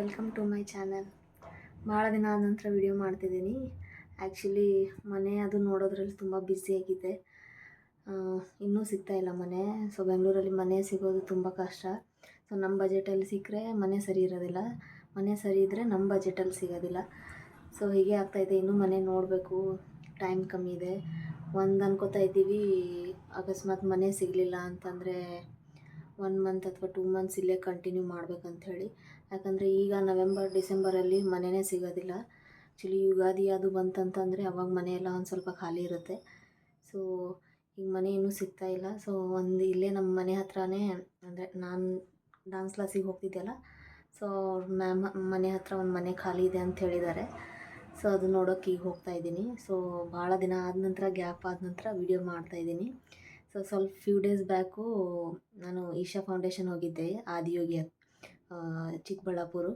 Welcome to my channel. ಭಾಳ ದಿನ ಆದ ನಂತರ ವಿಡಿಯೋ ಮಾಡ್ತಿದ್ದೀನಿ. ಆ್ಯಕ್ಚುಲಿ ಮನೆ ಅದು ನೋಡೋದ್ರಲ್ಲಿ ತುಂಬ ಬ್ಯುಸಿಯಾಗಿದೆ. ಇನ್ನೂ ಸಿಗ್ತಾಯಿಲ್ಲ ಮನೆ. ಸೊ ಬೆಂಗಳೂರಲ್ಲಿ ಮನೆ ಸಿಗೋದು ತುಂಬ ಕಷ್ಟ. ಸೊ ನಮ್ಮ ಬಜೆಟಲ್ಲಿ ಸಿಕ್ಕರೆ ಮನೆ ಸರಿ ಇರೋದಿಲ್ಲ, ಮನೆ ಸರಿ ಇದ್ದರೆ ನಮ್ಮ ಬಜೆಟಲ್ಲಿ ಸಿಗೋದಿಲ್ಲ. ಸೊ ಹೀಗೆ ಆಗ್ತಾಯಿದೆ. ಇನ್ನೂ ಮನೆ ನೋಡಬೇಕು, ಟೈಮ್ ಕಮ್ಮಿ ಇದೆ. ಒಂದು ಅನ್ಕೋತಾ ಇದ್ದೀವಿ, ಅಕಸ್ಮಾತ್ ಮನೆ ಸಿಗಲಿಲ್ಲ ಅಂತಂದರೆ 1 ಮಂತ್ ಅಥವಾ 2 ಮಂತ್ಸ್ ಇಲ್ಲೇ ಕಂಟಿನ್ಯೂ ಮಾಡ್ಬೇಕಂಥೇಳಿ. ಯಾಕಂದರೆ ಈಗ ನವೆಂಬರ್ ಡಿಸೆಂಬರಲ್ಲಿ ಮನೆಯೇ ಸಿಗೋದಿಲ್ಲ. ಆ್ಯಕ್ಚುಲಿ ಯುಗಾದಿ ಅದು ಬಂತಂತಂದರೆ ಅವಾಗ ಮನೆಯೆಲ್ಲ ಒಂದು ಸ್ವಲ್ಪ ಖಾಲಿ ಇರುತ್ತೆ. ಸೊ ಈಗ ಮನೆ ಇನ್ನೂ ಸಿಗ್ತಾಯಿಲ್ಲ. ಸೊ ಒಂದು ಇಲ್ಲೇ ನಮ್ಮ ಮನೆ ಹತ್ರನೇ, ಅಂದರೆ ನಾನು ಡ್ಯಾನ್ಸ್ ಕ್ಲಾಸಿಗೆ ಹೋಗ್ತಿದ್ದೆಲ್ಲ, ಸೊ ಅವ್ರ ಮ್ಯಾಮ್ ಮನೆ ಹತ್ರ ಒಂದು ಮನೆ ಖಾಲಿ ಇದೆ ಅಂತ ಹೇಳಿದ್ದಾರೆ. ಸೊ ಅದು ನೋಡೋಕ್ಕೆ ಈಗ ಹೋಗ್ತಾಯಿದ್ದೀನಿ. ಸೊ ಭಾಳ ದಿನ ಆದ ನಂತರ, ಗ್ಯಾಪ್ ಆದ ನಂತರ ವಿಡಿಯೋ ಮಾಡ್ತಾಯಿದ್ದೀನಿ. ಸೊ ಸ್ವಲ್ಪ ಫ್ಯೂ ಡೇಸ್ ಬ್ಯಾಕು ನಾನು ಈಶಾ ಫೌಂಡೇಶನ್ ಹೋಗಿದ್ದೆ, ಆದಿಯೋಗಿ ಚಿಕ್ಕಬಳ್ಳಾಪುರ.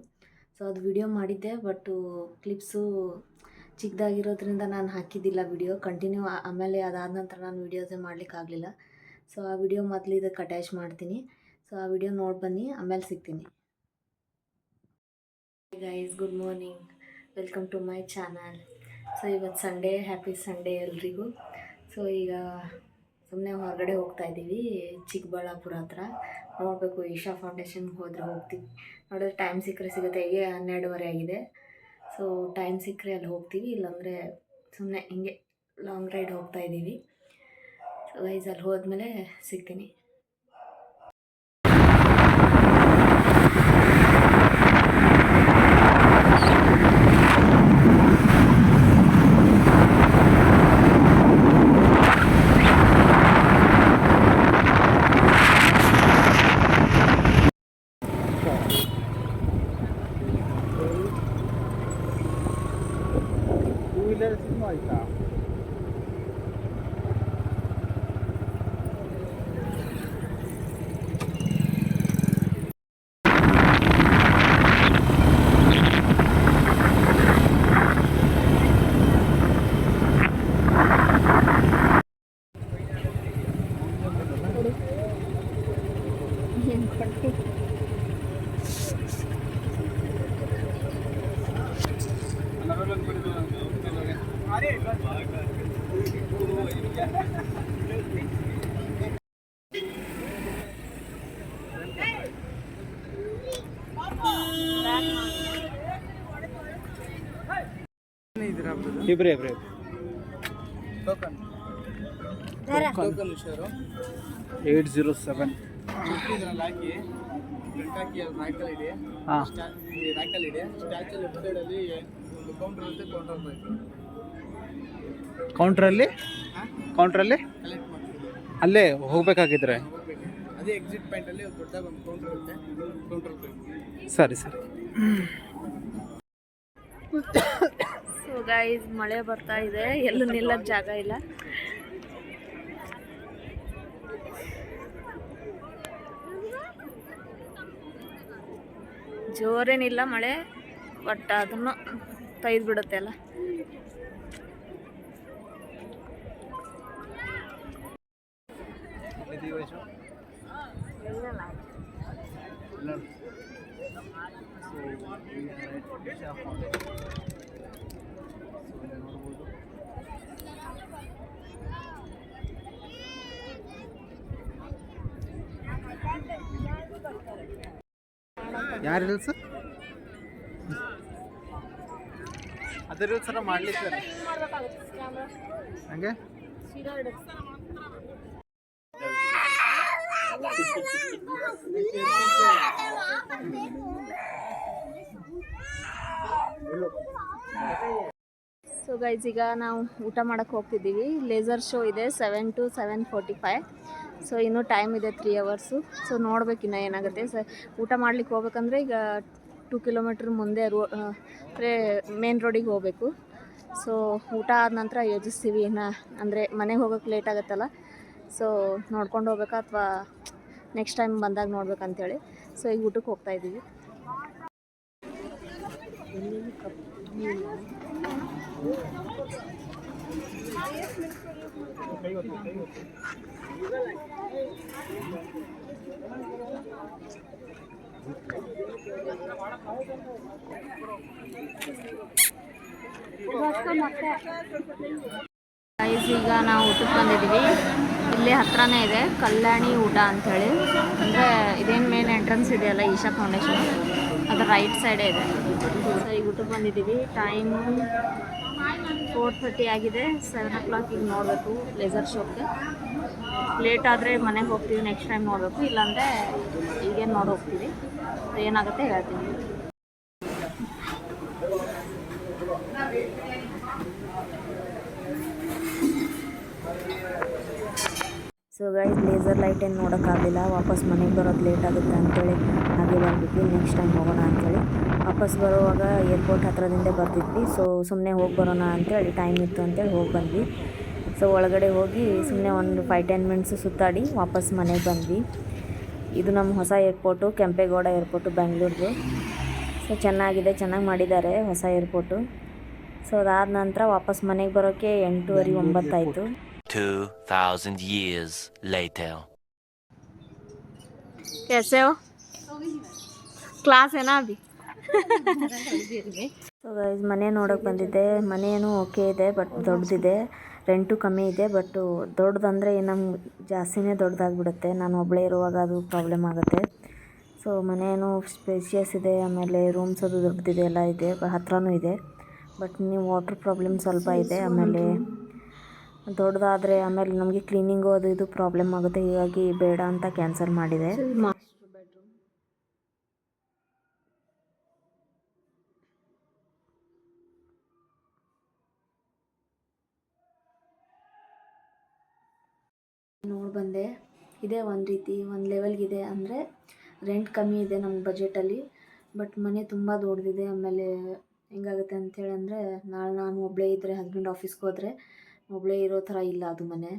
ಸೊ ಅದು ವಿಡಿಯೋ ಮಾಡಿದ್ದೆ, ಬಟ್ಟು ಕ್ಲಿಪ್ಸು ಚಿಕ್ಕದಾಗಿರೋದ್ರಿಂದ ನಾನು ಹಾಕಿದ್ದಿಲ್ಲ ವಿಡಿಯೋ ಕಂಟಿನ್ಯೂ. ಆಮೇಲೆ ಅದಾದ ನಂತರ ನಾನು ವೀಡಿಯೋಸೇ ಮಾಡಲಿಕ್ಕಾಗಲಿಲ್ಲ. ಸೊ ಆ ವಿಡಿಯೋ ಮೊದಲು ಇದಕ್ಕೆ ಅಟ್ಯಾಚ್ ಮಾಡ್ತೀನಿ. ಸೊ ಆ ವಿಡಿಯೋ ನೋಡಿ ಬನ್ನಿ, ಆಮೇಲೆ ಸಿಗ್ತೀನಿ. Guys, good morning, welcome to my channel. So ಇವತ್ತು ಸಂಡೇ, ಹ್ಯಾಪಿ ಸಂಡೇ ಎಲ್ರಿಗೂ. ಸೊ ಈಗ ಸುಮ್ಮನೆ ಹೊರಗಡೆ ಹೋಗ್ತಾಯಿದ್ದೀವಿ, ಚಿಕ್ಕಬಳ್ಳಾಪುರ ಹತ್ರ. ನೋಡಬೇಕು, ಈಶಾ ಫೌಂಡೇಶನ್ಗೆ ಹೋದರೆ ಹೋಗ್ತೀವಿ. ನೋಡಿದ್ರೆ ಟೈಮ್ ಸಿಕ್ಕರೆ ಸಿಗುತ್ತೆ. ಹೀಗೆ 12:30 ಆಗಿದೆ. ಸೊ ಟೈಮ್ ಸಿಕ್ಕರೆ ಅಲ್ಲಿ ಹೋಗ್ತೀವಿ, ಇಲ್ಲಾಂದರೆ ಸುಮ್ಮನೆ ಹಿಂಗೆ ಲಾಂಗ್ ರೈಡ್ ಹೋಗ್ತಾಯಿದ್ದೀವಿ. ಸೊ ಗೈಸ್, ಅಲ್ಲಿ ಹೋದ್ಮೇಲೆ ಸಿಗ್ತೀನಿ. ಆಯ್ತಾ? ಇಬ್ರೇ ಟೋಕನ್ 807 ಹಾಕಿ ಗಂಟಾಕಿ ರಾಯ್ಕಲ್ ಇದೆ. ರಾಯ್ಕಲ್ ಇದೆ. ಸ್ಟ್ಯಾಚು ಲೆಫ್ಟ್ ಸೈಡಲ್ಲಿ ಒಂದು ಕೌಂಟರ್ ಇರುತ್ತೆ. ಕೌಂಟ್ರಲ್ಲಿ ಕಲೆಕ್ಟ್ ಮಾಡ್ತೀವಿ. ಅಲ್ಲೇ ಹೋಗ್ಬೇಕಾಗಿದ್ರೆ ಅದೇ ಎಕ್ಸಿಟ್ ಪಾಯಿಂಟಲ್ಲಿ ಒಂದು ದೊಡ್ಡದಾಗಿ ಒಂದು ಕೌಂಟರ್ ಇರುತ್ತೆ. ಕೌಂಟರ್ ಸರಿ. ಸೊ ಗೈಸ್, ಮಳೆ ಬರ್ತಾ ಇದೆ, ಎಲ್ಲೂ ನಿಲ್ಲಕ್ಕೆ ಜಾಗ ಇಲ್ಲ. ಜೋರೇನಿಲ್ಲ ಮಳೆ, ಬಟ್ ಅದನ್ನು ತೆಗೆದು ಬಿಡುತ್ತೆ ಅಲ್ಲ. ಯಾರು ರೀಲ್ಸ್? ಅದೇ ರೀಲ್ಸ್ ಎಲ್ಲ ಮಾಡ್ಲಿಕ್ಕೆ ಹಂಗೆ ಸೊ ಗೈಸ್, ಈಗ ನಾವು ಊಟ ಮಾಡೋಕ್ಕೆ ಹೋಗ್ತಿದ್ದೀವಿ. ಲೇಸರ್ ಶೋ ಇದೆ 7 to 7:45. ಸೊ ಇನ್ನೂ ಟೈಮ್ ಇದೆ 3 hours. ಸೊ ನೋಡ್ಬೇಕಿನ್ನ ಏನಾಗುತ್ತೆ. ಊಟ ಮಾಡ್ಲಿಕ್ಕೆ ಹೋಗ್ಬೇಕಂದ್ರೆ ಈಗ 2 ಕಿಲೋಮೀಟ್ರ್ ಮುಂದೆ ಮೇನ್ ರೋಡಿಗೆ ಹೋಗಬೇಕು. ಸೊ ಊಟ ಆದ ನಂತರ ಯೋಚಿಸ್ತೀವಿ, ಅಂದರೆ ಮನೆಗೆ ಹೋಗೋಕ್ಕೆ ಲೇಟ್ ಆಗುತ್ತಲ್ಲ. ಸೊ ನೋಡ್ಕೊಂಡು ಹೋಗ್ಬೇಕಾ ಅಥವಾ ನೆಕ್ಸ್ಟ್ ಟೈಮ್ ಬಂದಾಗ ನೋಡ್ಬೇಕಂತೇಳಿ. ಸೊ ಈಗ ಊಟಕ್ಕೆ ಹೋಗ್ತಾಯಿದ್ದೀವಿ. ಗೈಸ್ ಈಗ ನಾವು ಊಟಕ್ಕೆ ಬಂದಿದ್ದೀವಿ. ಇಲ್ಲೇ ಹತ್ರನೇ ಇದೆ ಕಲ್ಯಾಣಿ ಊಟ ಅಂಥೇಳಿ. ಅಂದರೆ ಇದೇನು ಮೇನ್ ಎಂಟ್ರೆನ್ಸ್ ಇದೆಯಲ್ಲ ಈಶಾ ಫೌಂಡೇಶನ್, ಅದರ ರೈಟ್ ಸೈಡೇ ಇದೆ. ಸೊ ಈಗ ಊಟಕ್ಕೆ ಬಂದಿದ್ದೀವಿ. ಟೈಮು 4:30 ಆಗಿದೆ. 7 o'clock ಈಗ ನೋಡಬೇಕು ಲೇಸರ್ ಶೋಕ್ಕೆ. ಲೇಟ್ ಆದರೆ ಮನೆಗೆ ಹೋಗ್ತೀವಿ, ನೆಕ್ಸ್ಟ್ ಟೈಮ್ ನೋಡಬೇಕು. ಇಲ್ಲಾಂದರೆ ಈಗೇನು ನೋಡಿ ಹೋಗ್ತೀವಿ. ಏನಾಗುತ್ತೆ ಹೇಳ್ತೀನಿ. ಸೊ ಗೈಸ್ ಲೇಸರ್ ಲೈಟ್ ಏನು ನೋಡೋಕ್ಕಾಗಲಿಲ್ಲ. ವಾಪಸ್ ಮನೆಗೆ ಬರೋದು ಲೇಟ್ ಆಗುತ್ತೆ ಅಂಥೇಳಿ ಹಾಗೆ ಬಂದ್ಬಿಟ್ವಿ. ನೆಕ್ಸ್ಟ್ ಟೈಮ್ ಹೋಗೋಣ ಅಂಥೇಳಿ ವಾಪಸ್ ಬರುವಾಗ ಏರ್ಪೋರ್ಟ್ ಹತ್ರದಿಂದ ಬರ್ತಿದ್ವಿ. ಸೊ ಸುಮ್ಮನೆ ಹೋಗಿ ಬರೋಣ ಅಂಥೇಳಿ ಟೈಮ್ ಇತ್ತು ಅಂತೇಳಿ ಹೋಗಿ ಬಂದ್ವಿ. ಸೊ ಒಳಗಡೆ ಹೋಗಿ ಸುಮ್ಮನೆ ಒಂದು 5-10 ಮಿನಿಟ್ಸು ಸುತ್ತಾಡಿ ವಾಪಸ್ ಮನೆಗೆ ಬಂದ್ವಿ. ಇದು ನಮ್ಮ ಹೊಸ ಏರ್ಪೋರ್ಟು, ಕೆಂಪೇಗೌಡ ಏರ್ಪೋರ್ಟು ಬೆಂಗಳೂರಿಗೆ. ಸೊ ಚೆನ್ನಾಗಿದೆ, ಚೆನ್ನಾಗಿ ಮಾಡಿದ್ದಾರೆ ಹೊಸ ಏರ್ಪೋರ್ಟು. ಸೊ ಅದಾದ ನಂತರ ವಾಪಸ್ ಮನೆಗೆ ಬರೋಕ್ಕೆ 8:30-9 ಆಯಿತು. 2000 years later. कैसे हो? क्लास है ना अभी? ಸೊ ಗೈಸ್ ಮನೆ ನೋಡೋಕೆ ಬಂದಿದ್ದೆ. ಮನೆಯೂ ಓಕೆ ಇದೆ, ಬಟ್ ದೊಡ್ಡದಿದೆ. ರೆಂಟು ಕಮ್ಮಿ ಇದೆ, ಬಟ್ಟು ದೊಡ್ಡದಂದರೆ ನಮ್ಗೆ ಜಾಸ್ತಿನೇ ದೊಡ್ಡದಾಗ್ಬಿಡುತ್ತೆ. ನಾನು ಒಬ್ಬಳೇ ಇರುವಾಗ ಅದು ಪ್ರಾಬ್ಲಮ್ ಆಗುತ್ತೆ. ಸೊ ಮನೆಯೂ ಸ್ಪೇಷಿಯಸ್ ಇದೆ, ಆಮೇಲೆ ರೂಮ್ಸ್ ಅದು ದೊಡ್ಡದಿದೆ, ಎಲ್ಲ ಇದೆ, ಹತ್ರನೂ ಇದೆ. ಬಟ್ ನೀವು ವಾಟ್ರ್ ಪ್ರಾಬ್ಲಮ್ ಸ್ವಲ್ಪ ಇದೆ. ಆಮೇಲೆ ದೊಡ್ಡದಾದರೆ ಆಮೇಲೆ ನಮಗೆ ಕ್ಲೀನಿಂಗು ಅದು ಇದು ಪ್ರಾಬ್ಲಮ್ ಆಗುತ್ತೆ. ಹೀಗಾಗಿ ಬೇಡ ಅಂತ ಕ್ಯಾನ್ಸಲ್ ಮಾಡಿದೆ. ನೋಡಿ ಬಂದೆ. ಇದೇ ಒಂದು ರೀತಿ ಒಂದು ಲೆವೆಲ್ಗಿದೆ, ಅಂದರೆ ರೆಂಟ್ ಕಮ್ಮಿ ಇದೆ ನಮ್ಮ ಬಜೆಟಲ್ಲಿ. ಬಟ್ ಮನೆ ತುಂಬ ದೊಡ್ಡದಿದೆ. ಆಮೇಲೆ ಹೆಂಗಾಗುತ್ತೆ ಅಂಥೇಳಿ ಅಂದರೆ ನಾಳೆ ನಾನು ಒಬ್ಬಳೇ ಇದ್ದರೆ, ಹಸ್ಬೆಂಡ್ ಆಫೀಸ್ಗೆ ಹೋದರೆ ಒಬ್ಬಳೇ ಇರೋ ಥರ ಇಲ್ಲ ಅದು ಮನೆ.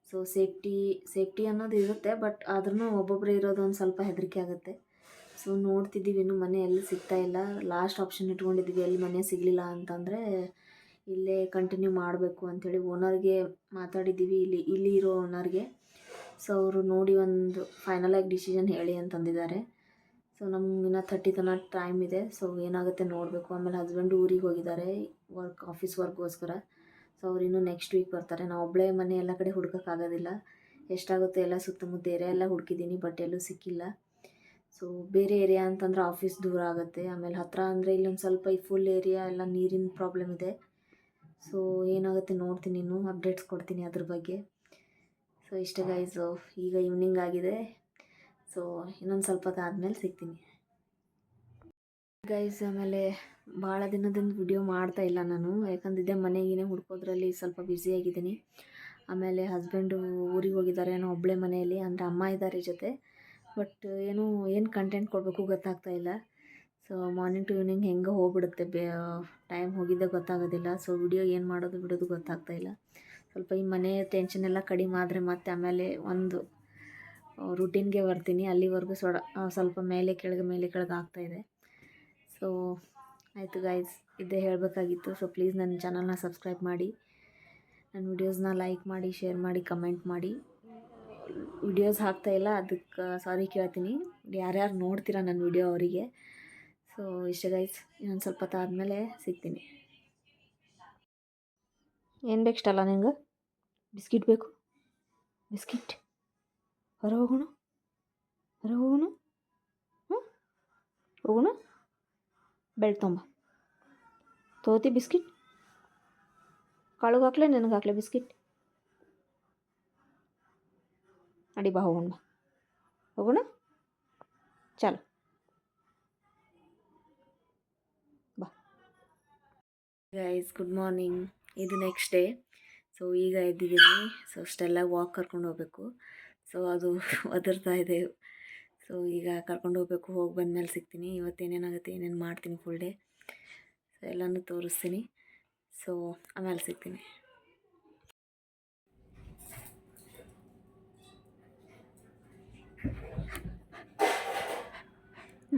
ಸೊ ಸೇಫ್ಟಿ ಅನ್ನೋದು ಇರುತ್ತೆ, ಬಟ್ ಆದ್ರೂ ಒಬ್ಬೊಬ್ಬರೇ ಇರೋದು ಒಂದು ಸ್ವಲ್ಪ ಹೆದರಿಕೆ ಆಗುತ್ತೆ. ಸೊ ನೋಡ್ತಿದ್ದೀವಿ, ಇನ್ನೂ ಮನೆ ಎಲ್ಲಿ ಸಿಗ್ತಾ ಇಲ್ಲ. ಲಾಸ್ಟ್ ಆಪ್ಷನ್ ಇಟ್ಕೊಂಡಿದ್ದೀವಿ, ಎಲ್ಲಿ ಮನೆ ಸಿಗಲಿಲ್ಲ ಅಂತಂದರೆ ಇಲ್ಲೇ ಕಂಟಿನ್ಯೂ ಮಾಡಬೇಕು ಅಂಥೇಳಿ ಓನರ್ಗೆ ಮಾತಾಡಿದ್ದೀವಿ, ಇಲ್ಲಿ ಇರೋ ಓನರ್ಗೆ. ಸೊ ಅವರು ನೋಡಿ ಒಂದು ಫೈನಲಾಗಿ ಡಿಸಿಷನ್ ಹೇಳಿ ಅಂತಂದಿದ್ದಾರೆ. ಸೊ ನಮ್ಗೆ ಇನ್ನೂ 30 ತನಕ ಟೈಮ್ ಇದೆ. ಸೊ ಏನಾಗುತ್ತೆ ನೋಡಬೇಕು. ಆಮೇಲೆ ಹಸ್ಬೆಂಡು ಊರಿಗೆ ಹೋಗಿದ್ದಾರೆ ಆಫೀಸ್ ವರ್ಕ್ಗೋಸ್ಕರ. ಸೊ ಅವ್ರು ಇನ್ನೂ ನೆಕ್ಸ್ಟ್ ವೀಕ್ ಬರ್ತಾರೆ. ನಾವು ಒಬ್ಬಳೇ ಮನೆ ಎಲ್ಲ ಕಡೆ ಹುಡ್ಕೋಕ್ಕಾಗೋದಿಲ್ಲ. ಎಷ್ಟಾಗುತ್ತೆ ಎಲ್ಲ ಸುತ್ತಮುತ್ತ ಏರಿಯಾ ಎಲ್ಲ ಹುಡುಕಿದ್ದೀನಿ, ಬಟ್ ಎಲ್ಲೂ ಸಿಕ್ಕಿಲ್ಲ. ಸೊ ಬೇರೆ ಏರಿಯಾ ಅಂತಂದ್ರೆ ಆಫೀಸ್ ದೂರ ಆಗುತ್ತೆ. ಆಮೇಲೆ ಹತ್ತಿರ ಅಂದರೆ ಇಲ್ಲೊಂದು ಸ್ವಲ್ಪ ಈ ಫುಲ್ ಏರಿಯಾ ಎಲ್ಲ ನೀರಿನ ಪ್ರಾಬ್ಲಮ್ ಇದೆ. ಸೊ ಏನಾಗುತ್ತೆ ನೋಡ್ತೀನಿ, ಇನ್ನೂ ಅಪ್ಡೇಟ್ಸ್ ಕೊಡ್ತೀನಿ ಅದ್ರ ಬಗ್ಗೆ. ಸೊ ಇಷ್ಟೇ ಗೈಸು, ಈಗ ಈವ್ನಿಂಗ್ ಆಗಿದೆ. ಸೊ ಇನ್ನೊಂದು ಸ್ವಲ್ಪ ಆದಮೇಲೆ ಸಿಗ್ತೀನಿ ಗೈಸ್. ಆಮೇಲೆ ಭಾಳ ದಿನದಿಂದ ವಿಡಿಯೋ ಮಾಡ್ತಾಯಿಲ್ಲ ನಾನು, ಯಾಕಂದಿದ್ದೆ ಮನೆಗೇನೆ ಹುಡ್ಕೋದ್ರಲ್ಲಿ ಸ್ವಲ್ಪ ಬ್ಯುಸಿಯಾಗಿದ್ದೀನಿ. ಆಮೇಲೆ ಹಸ್ಬೆಂಡು ಊರಿಗೆ ಹೋಗಿದ್ದಾರೆ, ನಾನು ಒಬ್ಬಳೇ ಮನೆಯಲ್ಲಿ, ಅಂದರೆ ಅಮ್ಮ ಇದ್ದಾರೆ ಜೊತೆ. ಬಟ್ ಏನು ಕಂಟೆಂಟ್ ಕೊಡಬೇಕು ಗೊತ್ತಾಗ್ತಾಯಿಲ್ಲ. ಸೊ ಮಾರ್ನಿಂಗ್ ಟು ಈವ್ನಿಂಗ್ ಹೆಂಗೆ ಹೋಗ್ಬಿಡುತ್ತೆ, ಟೈಮ್ ಹೋಗಿದ್ದೆ ಗೊತ್ತಾಗೋದಿಲ್ಲ. ಸೊ ವಿಡಿಯೋ ಏನು ಮಾಡೋದು ಬಿಡೋದು ಗೊತ್ತಾಗ್ತಾಯಿಲ್ಲ. ಸ್ವಲ್ಪ ಈ ಮನೆ ಟೆನ್ಷನ್ ಎಲ್ಲ ಕಡಿಮೆ ಆದರೆ ಮತ್ತೆ ಆಮೇಲೆ ಒಂದು ರೂಟೀನ್ಗೆ ಬರ್ತೀನಿ. ಅಲ್ಲಿವರೆಗೂ ಸ್ವಲ್ಪ ಮೇಲೆ ಕೆಳಗೆ ಆಗ್ತಾಯಿದೆ. ಸೊ ಆಯಿತು ಗೈಸ್, ಇದೇ ಹೇಳಬೇಕಾಗಿತ್ತು. ಸೊ ಪ್ಲೀಸ್ ನನ್ನ ಚಾನಲ್ನ ಸಬ್ಸ್ಕ್ರೈಬ್ ಮಾಡಿ, ನನ್ನ ವಿಡಿಯೋಸ್ನ ಲೈಕ್ ಮಾಡಿ, ಶೇರ್ ಮಾಡಿ, ಕಮೆಂಟ್ ಮಾಡಿ. ವಿಡಿಯೋಸ್ ಹಾಕ್ತಾಯಿಲ್ಲ, ಅದಕ್ಕೆ ಸಾರಿ ಕೇಳ್ತೀನಿ. ಯಾರ್ಯಾರು ನೋಡ್ತೀರಾ ನನ್ನ ವಿಡಿಯೋ ಅವರಿಗೆ. ಸೊ ಇಷ್ಟೇ ಗೈಸ್, ಇನ್ನೊಂದು ಸ್ವಲ್ಪ ಹೊತ್ತು ಆದಮೇಲೆ ಸಿಗ್ತೀನಿ. ಏನು ಬೇಕಿಷ್ಟಲ್ಲ ನಿಂಗೆ? ಬಿಸ್ಕಿಟ್ ಬೇಕು? ಬಿಸ್ಕಿಟ್ ಹೊರ ಹೋಗೋಣ, ಹೋಗೋಣ. Belt ತೊಗೋತಿ biscuit? ಕಾಳುಗೆ ಹಾಕ್ಲೆ, ನಿನಗೆ ಹಾಕ್ಲೆ ಬಿಸ್ಕಿಟ್? ಅಡಿ ಬಾ, ಹೋಗೋಣ ಚಲೋ ಬಾ. ಗೈಸ್ ಗುಡ್ ಮಾರ್ನಿಂಗ್, ಇದು ನೆಕ್ಸ್ಟ್ ಡೇ. ಸೊ ಈಗ ಎದ್ದಿದ್ದೀನಿ. ಸೊ ಅಷ್ಟೆಲ್ಲ ವಾಕ್ ಕರ್ಕೊಂಡು ಹೋಗಬೇಕು. ಸೊ ಅದು ಒದರ್ತಾ ಇದೆ. ಸೊ ಈಗ ಕರ್ಕೊಂಡು ಹೋಗ್ಬೇಕು. ಹೋಗಿ ಬಂದಮೇಲೆ ಸಿಗ್ತೀನಿ. ಇವತ್ತೇನೇನಾಗುತ್ತೆ, ಏನೇನು ಮಾಡ್ತೀನಿ ಫುಲ್ ಡೇ, ಸೊ ಎಲ್ಲನೂ ತೋರಿಸ್ತೀನಿ. ಸೊ ಆಮೇಲೆ ಸಿಗ್ತೀನಿ.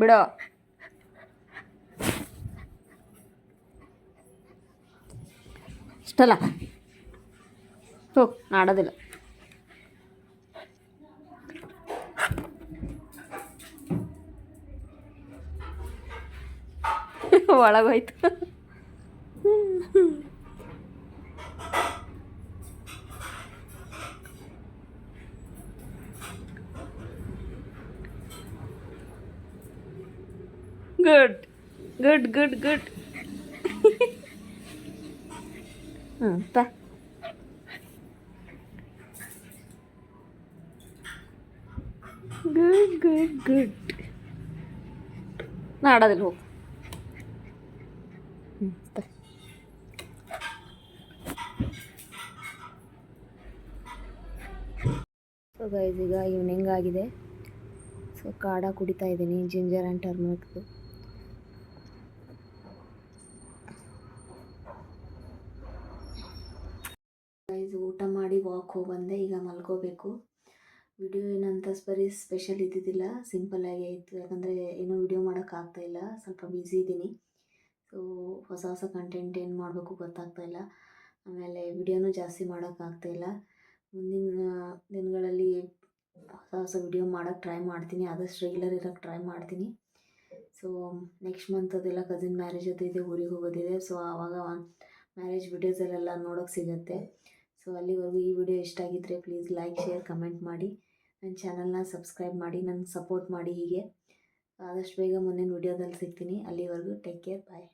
ಬಿಡೋ, ಇಷ್ಟಲ್ಲ ಹೋಗಿ, ಆಡೋದಿಲ್ಲ. ಒಳಗೋಯ್ತು. Good good good good. ಬಾ. Good good good. ನಾಡೋದಿಲ್ಲ ಹೋಗು. ಬಾ. ಸೊ ಗೈಸ್, ಈಗ ಈವ್ನಿಂಗ್ ಆಗಿದೆ. ಸೊ ಕಾಡ ಕುಡಿತಾ ಇದ್ದೀನಿ, ಜಿಂಜರ್ ಆ್ಯಂಡ್ ಟರ್ಮರಿಕ್ದು. ಗೈಸ್, ಊಟ ಮಾಡಿ ವಾಕ್ ಹೋಗಿ ಬಂದೆ, ಈಗ ಮಲ್ಕೋಬೇಕು. ವಿಡಿಯೋ ಏನಂತ ಬರೀ ಸ್ಪೆಷಲ್ ಇದ್ದಿದ್ದಿಲ್ಲ, ಸಿಂಪಲ್ಲಾಗೇ ಇತ್ತು. ಯಾಕಂದರೆ ಏನೂ ವಿಡಿಯೋ ಮಾಡೋಕ್ಕಾಗ್ತಾಯಿಲ್ಲ, ಸ್ವಲ್ಪ ಬ್ಯುಸಿ ಇದ್ದೀನಿ. ಸೊ ಹೊಸ ಹೊಸ ಕಂಟೆಂಟ್ ಏನು ಮಾಡಬೇಕು ಗೊತ್ತಾಗ್ತಾಯಿಲ್ಲ. ಆಮೇಲೆ ವಿಡಿಯೋನೂ ಜಾಸ್ತಿ ಮಾಡೋಕ್ಕಾಗ್ತಾಯಿಲ್ಲ. ಮುಂದಿನ ದಿನಗಳಲ್ಲಿ ಹೊಸ ಹೊಸ ವಿಡಿಯೋ ಮಾಡೋಕ್ಕೆ ಟ್ರೈ ಮಾಡ್ತೀನಿ, ಆದಷ್ಟು ರೆಗ್ಯುಲರ್ ಇರೋಕ್ಕೆ ಟ್ರೈ ಮಾಡ್ತೀನಿ. ಸೊ ನೆಕ್ಸ್ಟ್ ಮಂತ್ ಅದೆಲ್ಲ ಕಸಿನ್ ಮ್ಯಾರೇಜ್ ಅದು ಇದೆ, ಊರಿಗೆ ಹೋಗೋದಿದೆ. ಸೊ ಆವಾಗ ಮ್ಯಾರೇಜ್ ವಿಡಿಯೋಸಲ್ಲೆಲ್ಲ ನೋಡೋಕ್ಕೆ ಸಿಗುತ್ತೆ. ಸೊ ಅಲ್ಲಿವರೆಗೂ ಈ ವಿಡಿಯೋ ಇಷ್ಟ ಆಗಿದ್ದರೆ ಪ್ಲೀಸ್ ಲೈಕ್, ಶೇರ್, ಕಮೆಂಟ್ ಮಾಡಿ. ನನ್ನ ಚಾನಲ್ನ ಸಬ್ಸ್ಕ್ರೈಬ್ ಮಾಡಿ, ನನಗೆ ಸಪೋರ್ಟ್ ಮಾಡಿ. ಹೀಗೆ ಆದಷ್ಟು ಬೇಗ ಮುಂದಿನ ವಿಡಿಯೋದಲ್ಲಿ ಸಿಗ್ತೀನಿ. ಅಲ್ಲಿವರೆಗೂ ಟೇಕ್ ಕೇರ್, ಬಾಯ್.